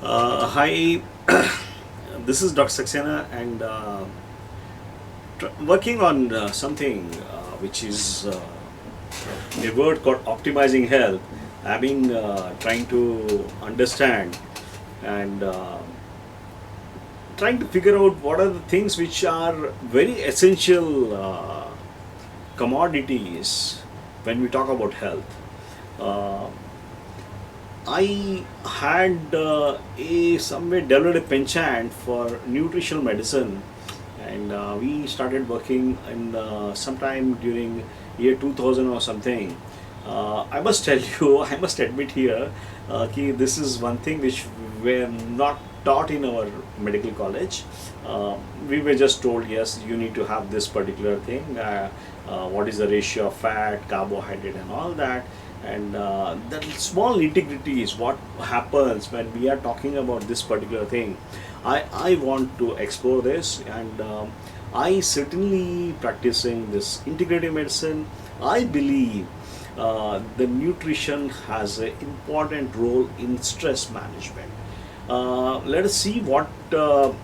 Hi, this is Dr. Saxena, and working on something which is a word called optimizing health. I've been trying to understand and trying to figure out what are the things which are very essential commodities when we talk about health. Uh, I had a somewhere developed a penchant for nutritional medicine, and we started working in sometime during year 2000 or something. I must tell you, I must admit here, ki this is one thing which were not taught in our medical college. Uh, we were just told, yes, you need to have this particular thing. What is the ratio of fat, carbohydrate, and all that. And the small nitty-gritty is what happens when we are talking about this particular thing. I want to explore this, and I certainly practicing this integrative medicine. I believe the nutrition has an important role in stress management. Let us see what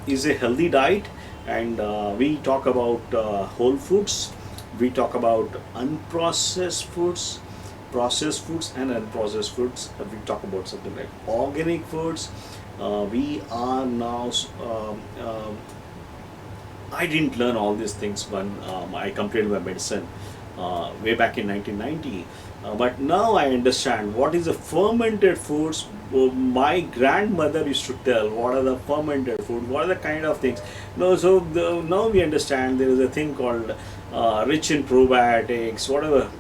is a healthy diet, and we talk about whole foods, we talk about unprocessed foods, processed foods, and unprocessed foods. We talk about something like organic foods. We are now I didn't learn all these things when I completed my medicine way back in 1990. But now I understand what is the fermented foods. My grandmother used to tell what are the fermented food, what are the kind of things. No, so now we understand there is a thing called rich in probiotics, whatever.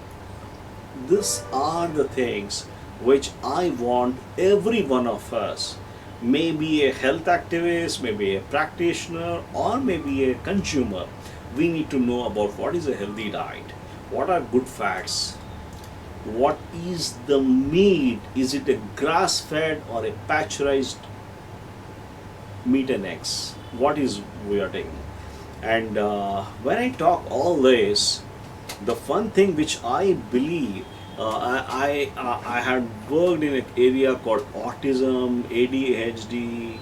These are the things which I want every one of us, maybe a health activist, maybe a practitioner, or maybe a consumer. We need to know about what is a healthy diet, what are good fats, what is the meat, is it a grass fed or a pasteurized meat and eggs, what is we are taking. And when I talk all this, the fun thing which I believe, I had worked in an area called autism, ADHD,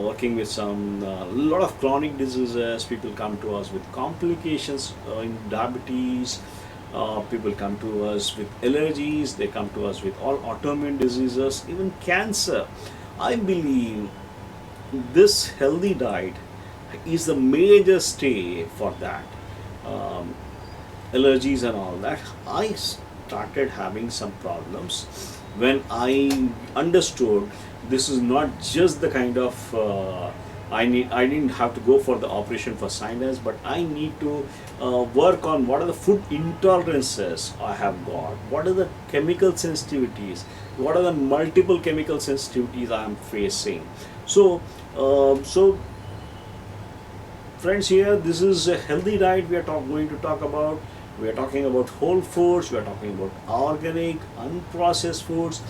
working with some lot of chronic diseases. People come to us with complications in diabetes. People come to us with allergies. They come to us with all autoimmune diseases, even cancer. I believe this healthy diet is the major stay for that. Um, Allergies and all that, I started having some problems when I understood this is not just the kind of I didn't have to go for the operation for sinus, but I need to work on what are the food intolerances I have got, what are the chemical sensitivities, what are the multiple chemical sensitivities I am facing. So so friends, here this is a healthy diet we are going to talk about. We are talking about whole foods, we are talking about organic, unprocessed foods,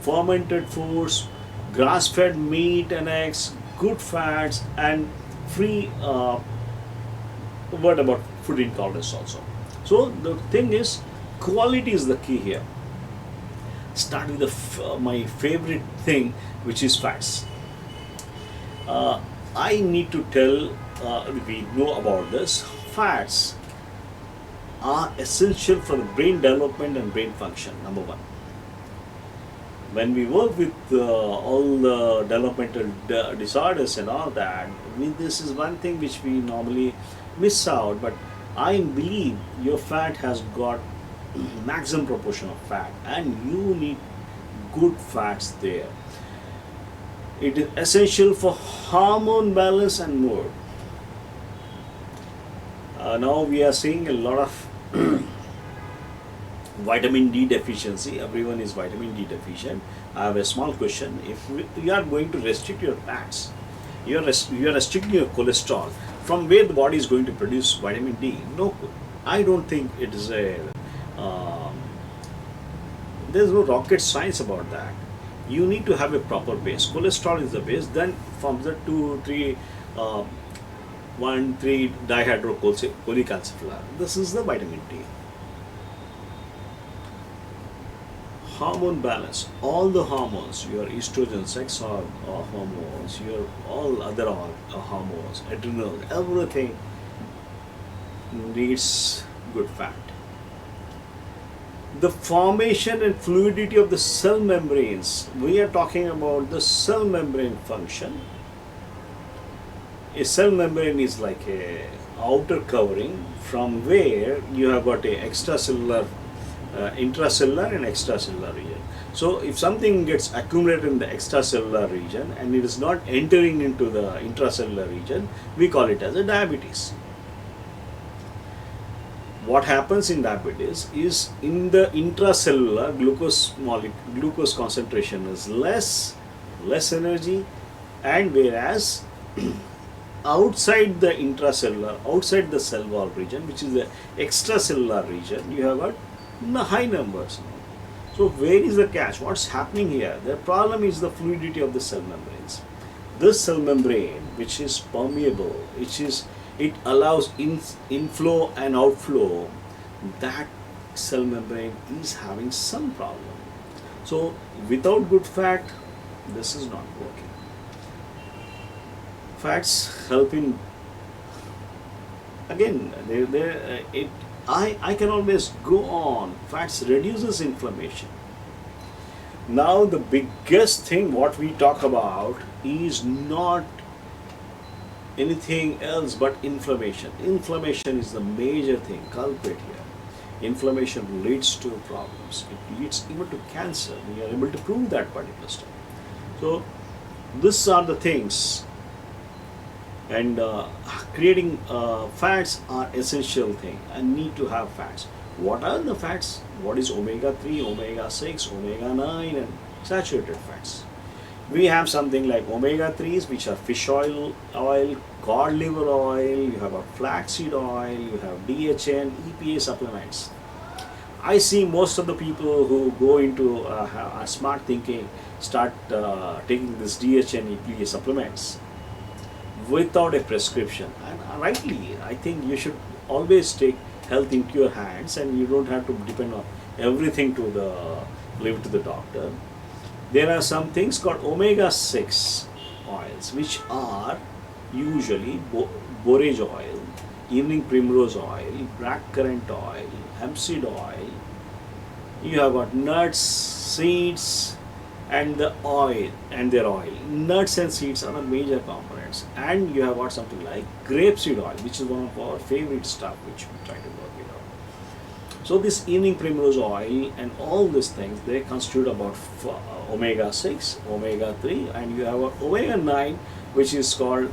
fermented foods, grass fed meat and eggs, good fats, and free word about food intolerance also. So, the thing is, quality is the key here. Start with my favorite thing, which is fats. Uh, I need to tell, we know about this. Fats are essential for the brain development and brain function. Number one, when we work with all the developmental disorders and all that, this is one thing which we normally miss out. But I believe your fat has got maximum proportion of fat, and you need good fats there. It is essential for hormone balance and mood. Now we are seeing a lot of vitamin D deficiency. Everyone is vitamin D deficient. I have a small question. If you are going to restrict your fats, you are restricting your cholesterol. From where the body is going to produce vitamin D? No, I don't think it is a. Um, there's no rocket science about that. You need to have a proper base. Cholesterol is the base. Then from the two, three, uh, 1,3 dihydrocholecalciferol. This is the vitamin D. hormone balance, all the hormones, your estrogen, hormones, your all other hormones, adrenal, everything needs good fat. The formation and fluidity of the cell membranes, we are talking about the cell membrane function. A cell membrane is like a outer covering from where you have got a extracellular, intracellular and extracellular region. So if something gets accumulated in the extracellular region and it is not entering into the intracellular region, we call it as a diabetes. What happens in diabetes is in the intracellular glucose concentration is less energy, and whereas outside the intracellular, outside the cell wall region, which is the extracellular region, you have got high numbers. So where is the catch? What's happening here? The problem is the fluidity of the cell membranes. This cell membrane, which is permeable, it allows inflow and outflow, that cell membrane is having some problem. So without good fat, this is not working. Fats help in, again, I can always go on. Fats reduces inflammation. Now the biggest thing what we talk about is not anything else but inflammation. Inflammation is the major thing, culprit here. Inflammation leads to problems. It leads even to cancer. We are able to prove that particular stuff. So these are the things, and creating fats are essential thing and need to have fats. What are the fats? What is omega-3, omega-6, omega-9 and saturated fats? We have something like omega-3s, which are fish oil, cod liver oil, you have a flaxseed oil, you have DHA, EPA supplements. I see most of the people who go into smart thinking start taking this DHA and EPA supplements without a prescription. And rightly, I think you should always take health into your hands, and you don't have to depend on everything leave to the doctor. There are some things called omega-6 oils, which are usually borage oil, evening primrose oil, blackcurrant oil, hemp seed oil. You have got nuts, seeds, and the oil and their oil. Nuts and seeds are the major components, and you have got something like grapeseed oil, which is one of our favorite stuff, which we try to work it out. So this evening primrose oil and all these things, they constitute about omega-6, omega-3, and you have omega-9, which is called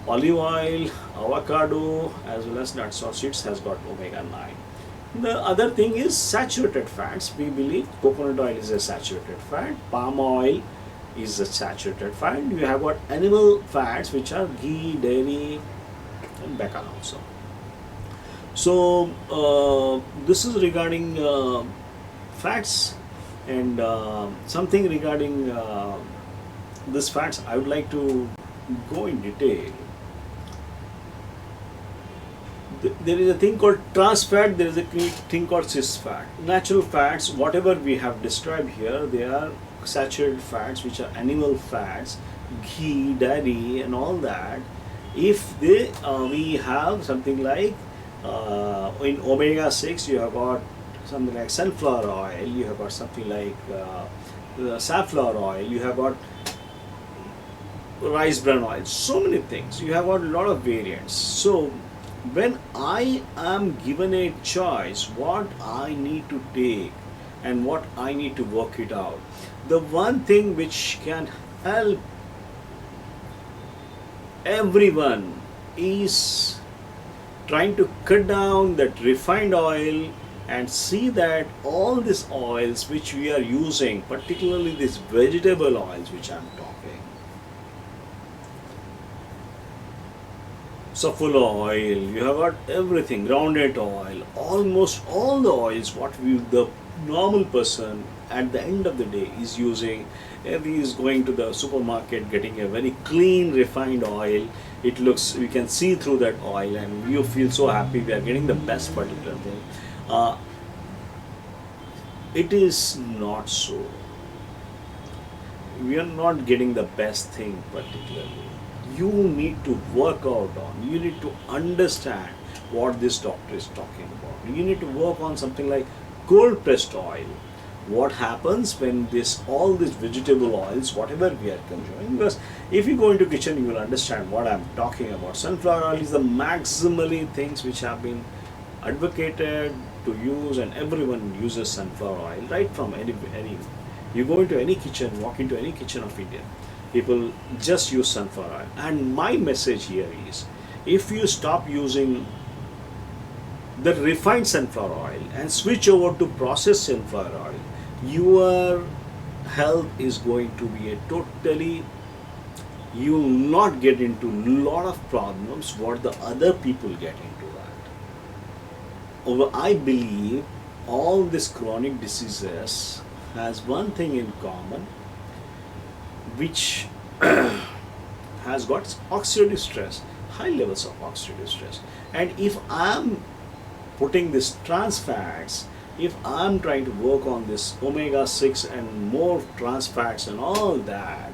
olive oil, avocado, as well as nuts or seeds has got omega-9. The other thing is saturated fats. We believe coconut oil is a saturated fat, palm oil is a saturated fat. You have got animal fats, which are ghee, dairy, and bacon also. So this is regarding fats, and something regarding this fats I would like to go in detail. There is a thing called trans fat, there is a thing called cis fat. Natural fats, whatever we have described here, they are saturated fats, which are animal fats, ghee, dairy, and all that. If they, we have something like in omega-6, you have got something like sunflower oil, you have got something like safflower oil, you have got rice bran oil, so many things. You have got a lot of variants. So when I am given a choice what I need to take and what I need to work it out, the one thing which can help everyone is trying to cut down that refined oil and see that all these oils which we are using, particularly these vegetable oils which I am talking, safflower oil, you have got everything, groundnut oil, almost all the oils what the normal person at the end of the day is using. He is going to the supermarket getting a very clean refined oil. It looks, we can see through that oil and you feel so happy we are getting the best particular thing. it is not so. We are not getting the best thing particularly. You need to work out on, you need to understand what this doctor is talking about. You need to work on something like cold pressed oil. What happens when this all these vegetable oils, whatever we are consuming, because if you go into kitchen you will understand what I'm talking about. Sunflower oil is the maximally things which have been advocated to use, and everyone uses sunflower oil right from any you go into any kitchen, walk into any kitchen of India, people just use sunflower oil. And my message here is, if you stop using the refined sunflower oil and switch over to processed sunflower oil, your health is going to be a totally, you will not get into lot of problems what the other people get into that. I believe all these chronic diseases has one thing in common, which has got oxidative stress, high levels of oxidative stress. And if I'm putting this trans fats, if I'm trying to work on this omega 6 and more trans fats and all that,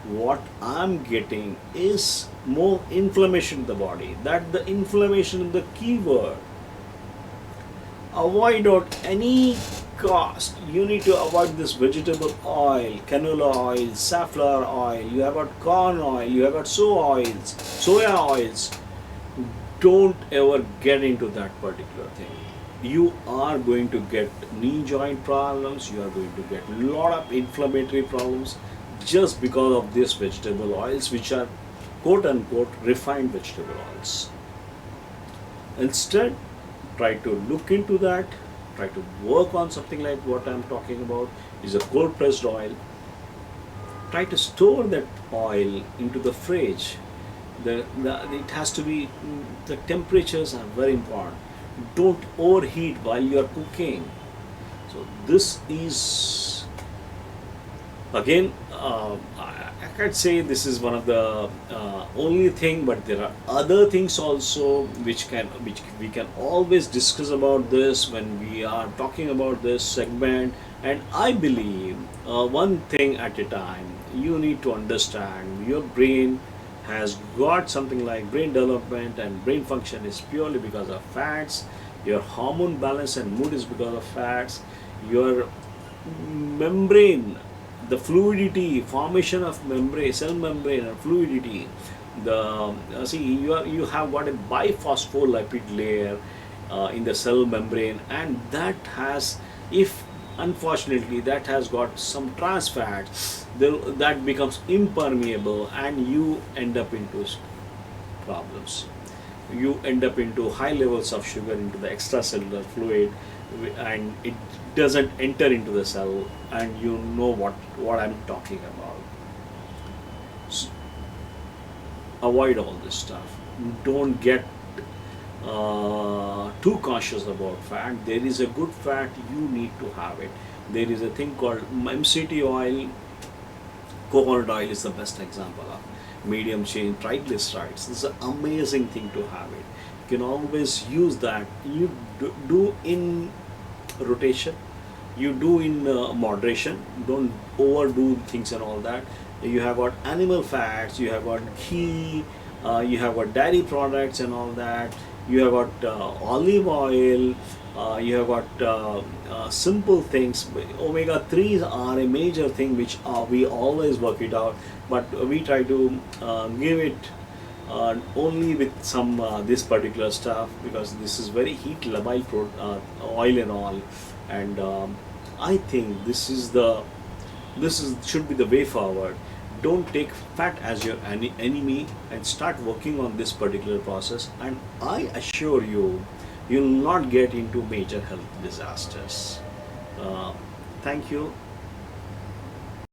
what I'm getting is more inflammation in the body. That the inflammation is the key word. Avoid at any cost. You need to avoid this vegetable oil, canola oil, safflower oil, you have got corn oil, you have got soya oils. Don't ever get into that particular thing. You are going to get knee joint problems, you are going to get a lot of inflammatory problems just because of these vegetable oils, which are quote unquote refined vegetable oils. Instead, try to look into that, try to work on something like what I'm talking about is a cold pressed oil. Try to store that oil into the fridge. It has to be, the temperatures are very important. Don't overheat while you are cooking. So this is again, I can't say this is one of the only thing, but there are other things also which we can always discuss about this when we are talking about this segment. And I believe one thing at a time. You need to understand your brain has got something like brain development and brain function is purely because of fats. Your hormone balance and mood is because of fats. Your membrane, the fluidity, formation of membrane, cell membrane and fluidity, the see you have got a biphospholipid layer in the cell membrane, and that has, if unfortunately that has got some trans fats, that becomes impermeable and you end up into problems. You end up into high levels of sugar into the extracellular fluid, and it doesn't enter into the cell, and you know what I'm talking about. S Avoid all this stuff. Don't get too cautious about fat. There is a good fat, you need to have it. There is a thing called MCT oil. Coconut oil is the best example of medium chain triglycerides. This is an amazing thing to have it. You can always use that. You do in rotation, you do in moderation. Don't overdo things and all that. You have got animal fats, you have got ghee, you have got dairy products and all that. You have got olive oil, you have got simple things. Omega 3s are a major thing which we always work it out, but we try to give it only with some this particular stuff, because this is very heat labile oil and all. And I think this is should be the way forward. Don't take fat as your enemy, and start working on this particular process, and I assure you, you'll not get into major health disasters. Thank you.